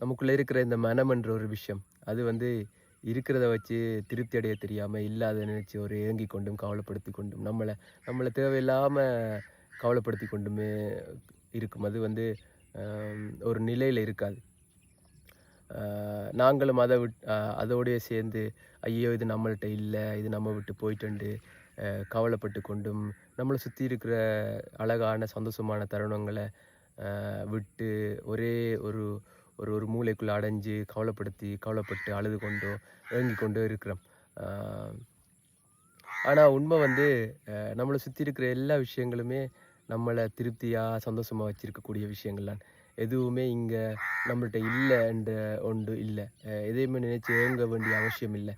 நமக்குள்ளே இருக்கிற இந்த மனம்ன்ற ஒரு விஷயம் அது வந்து இருக்கிறத வச்சு திருப்தி அடைய தெரியாமல் இல்லாத நினைச்சு ஒரு ஏங்கி கொண்டும் கவலைப்படுத்தி கொண்டும் நம்மளை தேவையில்லாமல் கவலைப்படுத்தி கொண்டுமே இருக்கும். அது வந்து ஒரு நிலையில் இருக்காது. நாங்களும் அதோடயே சேர்ந்து ஐயோ இது நம்மள்ட்ட இல்லை, இது நம்ம விட்டு போயிட்டுண்டு கவலைப்பட்டு கொண்டும் நம்மளை சுற்றி இருக்கிற அழகான சந்தோஷமான தருணங்களை விட்டு ஒரே ஒரு ஒரு ஒரு மூலைக்குள்ளே அடைஞ்சு கவலைப்பட்டு அழுது கொண்டோ ஏங்கி கொண்டோ இருக்கிறோம். ஆனால் உண்மை வந்து நம்மளை சுற்றி இருக்கிற எல்லா விஷயங்களுமே நம்மளை திருப்தியாக சந்தோஷமாக வச்சுருக்கக்கூடிய விஷயங்கள்லாம். எதுவுமே இங்கே நம்மள்ட்ட இல்லைன்ற ஒன்று இல்லை. எதையுமே நினச்சி ஏங்க வேண்டிய அவசியம் இல்லை.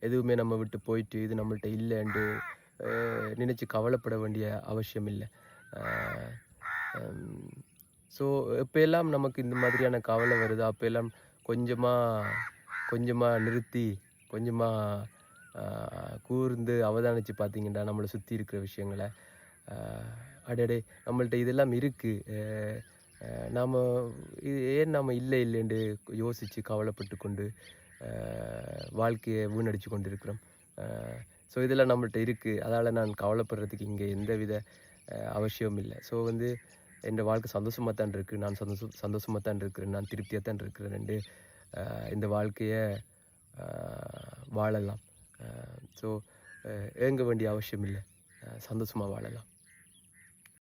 எதுவுமே நம்ம விட்டு போயிட்டு இது நம்மள்ட்ட இல்லைன்று நினச்சி கவலைப்பட வேண்டிய அவசியம் இல்லை. ஸோ எப்போயெல்லாம் நமக்கு இந்த மாதிரியான கவலை வருதோ அப்போயெல்லாம் கொஞ்சமாக கொஞ்சமாக நிறுத்தி கொஞ்சமாக கூர்ந்து அவதானித்து பார்த்தீங்கன்னா நம்மளை சுற்றி இருக்கிற விஷயங்களை அடடே நம்மள்ட்ட இதெல்லாம் இருக்குது, நாம் இது ஏன் நாம் இல்லைன்னு யோசித்து கவலைப்பட்டு கொண்டு வாழ்க்கையை வீணடித்து கொண்டு இருக்கிறோம். ஸோ இதெல்லாம் நம்மள்ட்ட இருக்குது, அதால் நான் கவலைப்படுறதுக்கு இங்கே எந்தவித அவசியமும் இல்லை. ஸோ வந்து என் வாழ்க்கை சந்தோஷமாக தான் இருக்குது, நான் சந்தோஷமாக தான் இருக்கிறேன், நான் திருப்தியாக தான் இருக்கிறேன். இந்த வாழ்க்கையை வாழலாம். ஸோ ஏங்க வேண்டிய அவசியம் இல்லை, சந்தோஷமாக வாழலாம்.